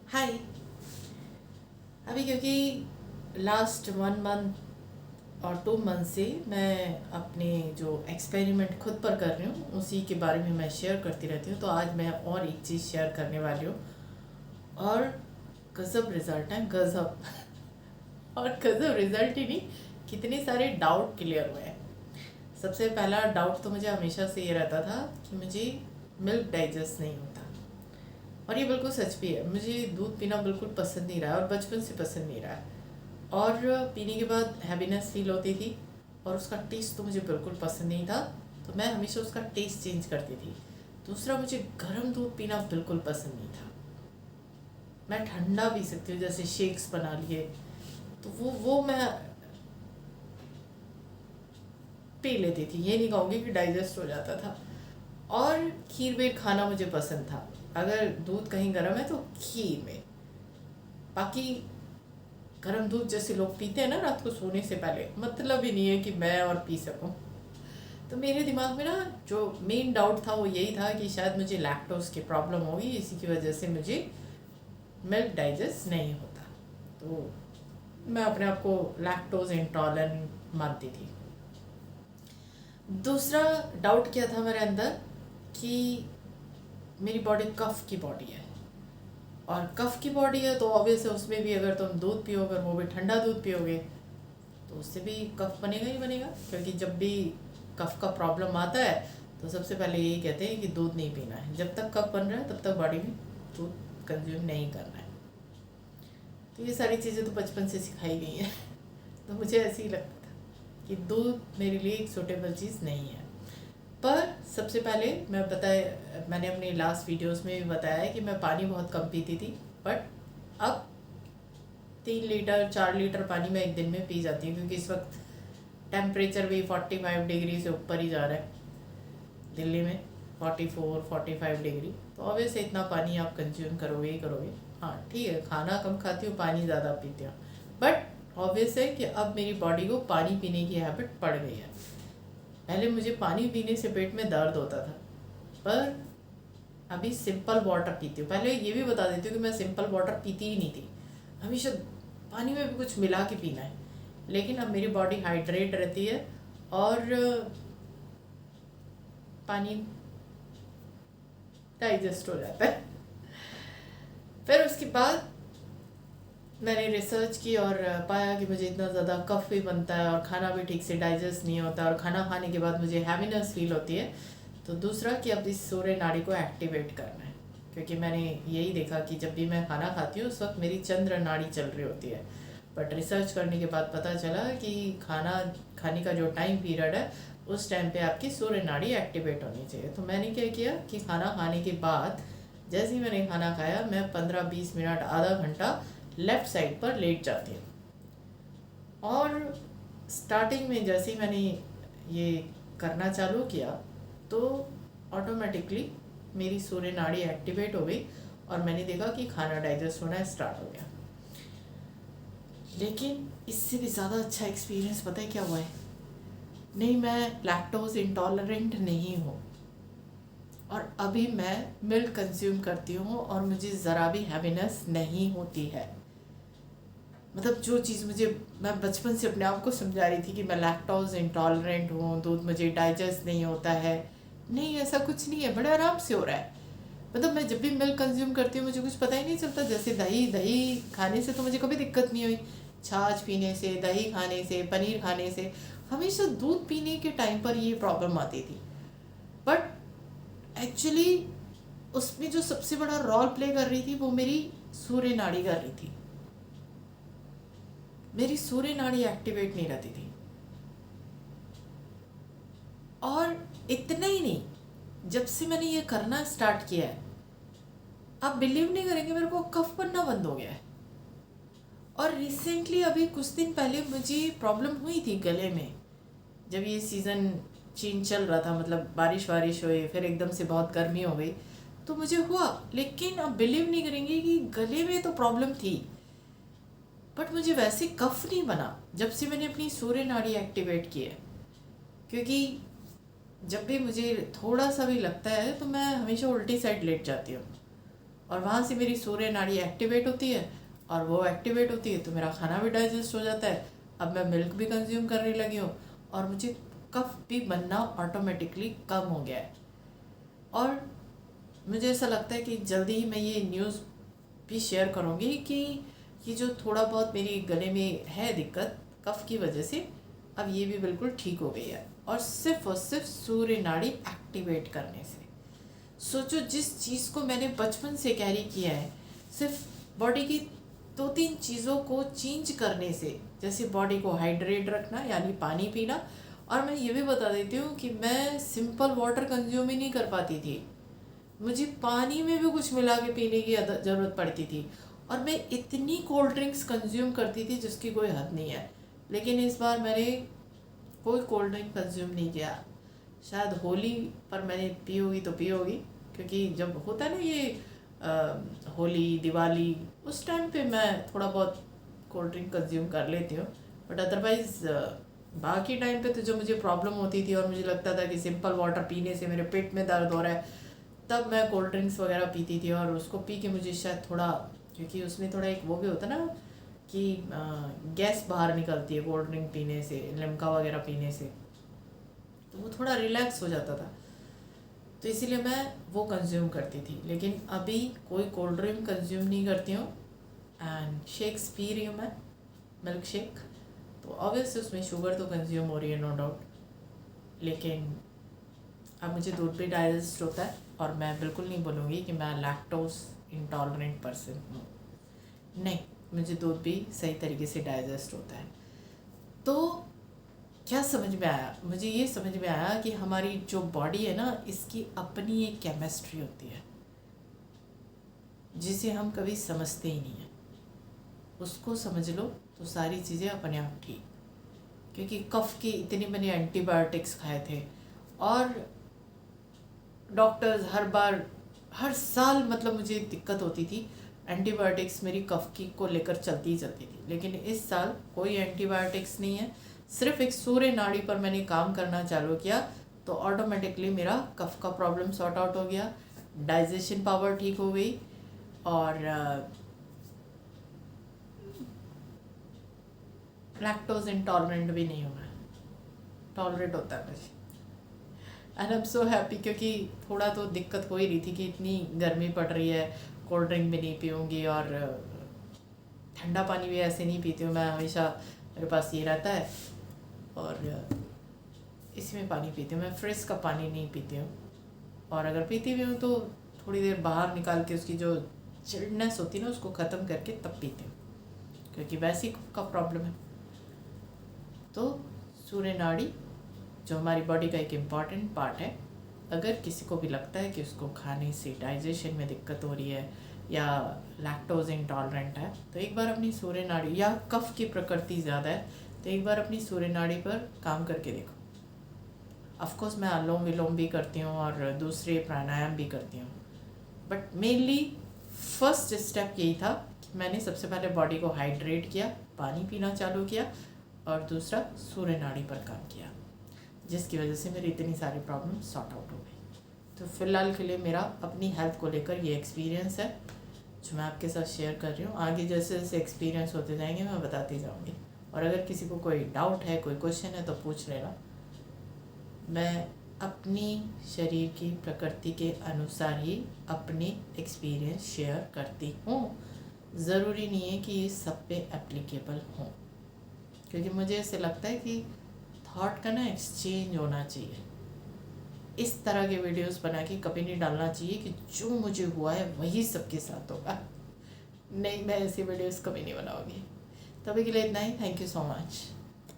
हाय। अभी क्योंकि last 1 month और 2 मंथ से मैं अपने जो एक्सपेरिमेंट खुद पर कर रही हूँ उसी के बारे में मैं शेयर करती रहती हूँ। तो आज मैं और एक चीज़ शेयर करने वाली हूँ और गज़ब रिज़ल्ट है, गज़ब। और गज़ब रिज़ल्ट ही नहीं, कितने सारे डाउट क्लियर हुए हैं। सबसे पहला डाउट तो मुझे हमेशा से ये रहता था कि मुझे मिल्क डाइजेस्ट नहीं होता, और ये बिल्कुल सच भी है। मुझे दूध पीना बिल्कुल पसंद नहीं रहा है और बचपन से पसंद नहीं रहा है। और पीने के बाद हैप्पीनेस फील होती थी और उसका टेस्ट तो मुझे बिल्कुल पसंद नहीं था, तो मैं हमेशा उसका टेस्ट चेंज करती थी। दूसरा, मुझे गर्म दूध पीना बिल्कुल पसंद नहीं था। मैं ठंडा पी सकती हूँ, जैसे शेक्स बना लिए तो वो मैं पी लेती थी, ये नहीं कहूँगी कि डाइजेस्ट हो जाता था। और खीर वीर खाना मुझे पसंद था, अगर दूध कहीं गर्म है तो खीर में। बाकी गर्म दूध जैसे लोग पीते हैं ना रात को सोने से पहले, मतलब ही नहीं है कि मैं और पी सकूं। तो मेरे दिमाग में ना जो मेन डाउट था वो यही था कि शायद मुझे लैक्टोज की प्रॉब्लम होगी, इसी की वजह से मुझे मिल्क डाइजेस्ट नहीं होता। तो मैं अपने आप को लैक्टोज इंटॉलरेंट मानती थी। दूसरा डाउट क्या था मेरे अंदर कि मेरी बॉडी कफ की बॉडी है, और कफ की बॉडी है तो ऑब्वियस है उसमें भी अगर तुम दूध पियोगे, वो भी ठंडा दूध पियोगे, तो उससे भी कफ बनेगा ही बनेगा। क्योंकि जब भी कफ का प्रॉब्लम आता है तो सबसे पहले यही कहते हैं कि दूध नहीं पीना है। जब तक कफ बन रहा है तब तक बॉडी में दूध कंज्यूम नहीं करना है। तो ये सारी चीज़ें तो बचपन से सिखाई गई हैं। तो मुझे ऐसे ही लगता था कि दूध मेरे लिए एक सूटेबल चीज़ नहीं है। पर सबसे पहले मैंने अपने लास्ट वीडियोस में भी बताया है कि मैं पानी बहुत कम पीती थी, बट अब 3 लीटर 4 लीटर पानी मैं एक दिन में पी जाती हूँ। क्योंकि इस वक्त टेम्परेचर भी 45 डिग्री से ऊपर ही जा रहा है दिल्ली में, 44 45 डिग्री। तो ऑब्वियसली इतना पानी आप कंज्यूम करोगे ही करोगे। हाँ ठीक है, खाना कम खाती हूँ, पानी ज़्यादा पीती हूँ, बट ऑब्वियस है कि अब मेरी बॉडी को पानी पीने की हैबिट पड़ गई है। पहले मुझे पानी पीने से पेट में दर्द होता था, पर अभी सिंपल वाटर पीती हूँ। पहले ये भी बता देती हूँ कि मैं सिंपल वाटर पीती ही नहीं थी, हमेशा पानी में भी कुछ मिला के पीना है। लेकिन अब मेरी बॉडी हाइड्रेट रहती है और पानी डाइजेस्ट हो जाता है। फिर उसके बाद मैंने रिसर्च की और पाया कि मुझे इतना ज़्यादा कफ भी बनता है और खाना भी ठीक से डाइजेस्ट नहीं होता, और खाना खाने के बाद मुझे हैवीनेस फील होती है। तो दूसरा कि अब इस सूर्य नाड़ी को एक्टिवेट करना है। क्योंकि मैंने यही देखा कि जब भी मैं खाना खाती हूँ उस वक्त मेरी चंद्र नाड़ी चल रही होती है, बट रिसर्च करने के बाद पता चला कि खाना खाने का जो टाइम पीरियड है उस टाइम पे आपकी सूर्य नाड़ी एक्टिवेट होनी चाहिए। तो मैंने क्या किया कि खाना खाने के बाद जैसे ही मैंने खाना खाया, मैं 15 20 मिनट आधा घंटा लेफ़्ट साइड पर लेट जाती हूँ। और स्टार्टिंग में जैसे ही मैंने ये करना चालू किया तो ऑटोमेटिकली मेरी सूर्य नाड़ी एक्टिवेट हो गई और मैंने देखा कि खाना डाइजेस्ट होना स्टार्ट हो गया। लेकिन इससे भी ज़्यादा अच्छा एक्सपीरियंस पता है क्या हुआ है? नहीं, मैं लैक्टोज इंटॉलरेंट नहीं हूँ, और अभी मैं मिल्क कंज्यूम करती हूँ और मुझे ज़रा भी हैवीनेस नहीं होती है। मतलब जो चीज़ मैं बचपन से अपने आप को समझा रही थी कि मैं लैक्टोज इंटॉलरेंट हूँ, दूध मुझे डाइजेस्ट नहीं होता है, नहीं ऐसा कुछ नहीं है, बड़े आराम से हो रहा है। मतलब मैं जब भी मिल्क कंज्यूम करती हूँ मुझे कुछ पता ही नहीं चलता। जैसे दही दही खाने से तो मुझे कभी दिक्कत नहीं हुई, छाछ पीने से, दही खाने से, पनीर खाने से। हमेशा दूध पीने के टाइम पर ये प्रॉब्लम आती थी। बट एक्चुअली उसमें जो सबसे बड़ा रोल प्ले कर रही थी वो मेरी सूर्य नाड़ी कर रही थी। मेरी सूर्य नाड़ी एक्टिवेट नहीं रहती थी। और इतना ही नहीं, जब से मैंने ये करना स्टार्ट किया है, आप बिलीव नहीं करेंगे, मेरे को कफ बनना बंद हो गया है। और रिसेंटली अभी कुछ दिन पहले मुझे प्रॉब्लम हुई थी गले में, जब ये सीज़न चेंज चल रहा था, मतलब बारिश वारिश हुई, फिर एकदम से बहुत गर्मी हो गई तो मुझे हुआ। लेकिन आप बिलीव नहीं करेंगे कि गले में तो प्रॉब्लम थी, बट मुझे वैसे कफ नहीं बना जब से मैंने अपनी सूर्य नाड़ी एक्टिवेट की है। क्योंकि जब भी मुझे थोड़ा सा भी लगता है तो मैं हमेशा उल्टी साइड लेट जाती हूँ, और वहाँ से मेरी सूर्य नाड़ी एक्टिवेट होती है, और वो एक्टिवेट होती है तो मेरा खाना भी डाइजेस्ट हो जाता है। अब मैं मिल्क भी कंज्यूम करने लगी हूँ, और मुझे कफ भी बनना ऑटोमेटिकली कम हो गया है। और मुझे ऐसा लगता है कि जल्दी ही मैं ये न्यूज़ भी शेयर करूँगी कि ये जो थोड़ा बहुत मेरी गले में है दिक्कत कफ की वजह से, अब ये भी बिल्कुल ठीक हो गई है, और सिर्फ सूर्य नाड़ी एक्टिवेट करने से। सोचो, जिस चीज़ को मैंने बचपन से कैरी किया है, सिर्फ बॉडी की 2-3 चीज़ों को चेंज करने से, जैसे बॉडी को हाइड्रेट रखना यानी पानी पीना। और मैं ये भी बता देती हूँ कि मैं सिंपल वाटर कंज्यूम ही नहीं कर पाती थी, मुझे पानी में भी कुछ मिला के पीने की ज़रूरत पड़ती थी, और मैं इतनी कोल्ड ड्रिंक्स कंज्यूम करती थी जिसकी कोई हद नहीं है। लेकिन इस बार मैंने कोई कोल्ड ड्रिंक कंज्यूम नहीं किया। शायद होली पर मैंने पी होगी तो पी होगी, क्योंकि जब होता है ना ये होली दिवाली, उस टाइम पे मैं थोड़ा बहुत कोल्ड ड्रिंक कंज्यूम कर लेती हूँ। बट अदरवाइज़ बाकी टाइम पे तो जो मुझे प्रॉब्लम होती थी और मुझे लगता था कि सिंपल वाटर पीने से मेरे पेट में दर्द हो रहा है, तब मैं कोल्ड ड्रिंक्स वगैरह पीती थी। और उसको पी के मुझे शायद थोड़ा, क्योंकि उसमें थोड़ा एक वो भी होता है ना कि गैस बाहर निकलती है कोल्ड ड्रिंक पीने से, लिम्का वगैरह पीने से, तो वो थोड़ा रिलैक्स हो जाता था, तो इसीलिए मैं वो कंज्यूम करती थी। लेकिन अभी कोई कोल्ड ड्रिंक कंज्यूम नहीं करती हूँ, एंड शेक्स पी रही हूँ मैं, मिल्क शेक। तो ऑब्वियसली उसमें शुगर तो कंज्यूम हो रही है, नो डाउट, लेकिन अब मुझे दूध भी डाइजेस्ट होता है, और मैं बिल्कुल नहीं बोलूँगी कि मैं लैक्टोज इंटॉलरेंट पर्सन हूँ, नहीं, मुझे दूध भी सही तरीके से डाइजेस्ट होता है। तो क्या समझ में आया? मुझे ये समझ में आया कि हमारी जो बॉडी है ना, इसकी अपनी एक केमिस्ट्री होती है जिसे हम कभी समझते ही नहीं हैं। उसको समझ लो तो सारी चीज़ें अपने आप ठीक। क्योंकि कफ की इतनी मैंने एंटीबायोटिक्स खाए थे, और डॉक्टर्स हर साल मतलब मुझे दिक्कत होती थी, एंटीबायोटिक्स मेरी कफ की को लेकर चलती ही चलती थी। लेकिन इस साल कोई एंटीबायोटिक्स नहीं है, सिर्फ एक सूर्य नाड़ी पर मैंने काम करना चालू किया तो ऑटोमेटिकली मेरा कफ का प्रॉब्लम सॉर्ट आउट हो गया, डाइजेशन पावर ठीक हो गई, और लैक्टोज इंटॉलरेंट भी नहीं हुआ, टॉलरेट होता है मुझे। And I am so happy, क्योंकि थोड़ा तो दिक्कत हो ही रही थी कि इतनी गर्मी पड़ रही है, कोल्ड ड्रिंक भी नहीं पीऊँगी, और ठंडा पानी भी ऐसे नहीं पीती हूँ मैं, हमेशा मेरे पास ये रहता है, और इसी में पानी पीती हूँ मैं, फ्रिज का पानी नहीं पीती हूँ। और अगर पीती भी हूँ तो थोड़ी देर बाहर निकाल के उसकी जो चिल्डनेस होती है ना, उसको ख़त्म करके तब पीती हूँ, क्योंकि वैसे का प्रॉब्लम है। तो सूर्य नाड़ी जो हमारी बॉडी का एक इम्पॉर्टेंट पार्ट है, अगर किसी को भी लगता है कि उसको खाने से डाइजेशन में दिक्कत हो रही है या लैक्टोज इंटॉलरेंट है, तो एक बार अपनी सूर्य नाड़ी, या कफ की प्रकृति ज़्यादा है तो एक बार अपनी सूर्य नाड़ी पर काम करके देखो। ऑफकोर्स मैं अनुलोम विलोम भी करती हूँ और दूसरे प्राणायाम भी करती हूँ, बट मेनली फर्स्ट स्टेप यही था कि मैंने सबसे पहले बॉडी को हाइड्रेट किया, पानी पीना चालू किया, और दूसरा सूर्य नाड़ी पर काम किया, जिसकी वजह से मेरी इतनी सारी प्रॉब्लम सॉर्ट आउट हो गई। तो फ़िलहाल के लिए मेरा अपनी हेल्थ को लेकर ये एक्सपीरियंस है जो मैं आपके साथ शेयर कर रही हूँ। आगे जैसे जैसे एक्सपीरियंस होते जाएंगे मैं बताती जाऊँगी, और अगर किसी को कोई डाउट है, कोई क्वेश्चन है तो पूछ लेना। मैं अपनी शरीर की प्रकृति के अनुसार ही अपनी एक्सपीरियंस शेयर करती हूँ, ज़रूरी नहीं है कि ये सब पे एप्लीकेबल हों, क्योंकि मुझे ऐसे लगता है कि थॉट का ना एक्सचेंज होना चाहिए। इस तरह के वीडियोस बना के कभी नहीं डालना चाहिए कि जो मुझे हुआ है वही सबके साथ होगा। नहीं, मैं ऐसी वीडियोस कभी नहीं बनाऊंगी। तभी के लिए इतना ही। Thank you so much.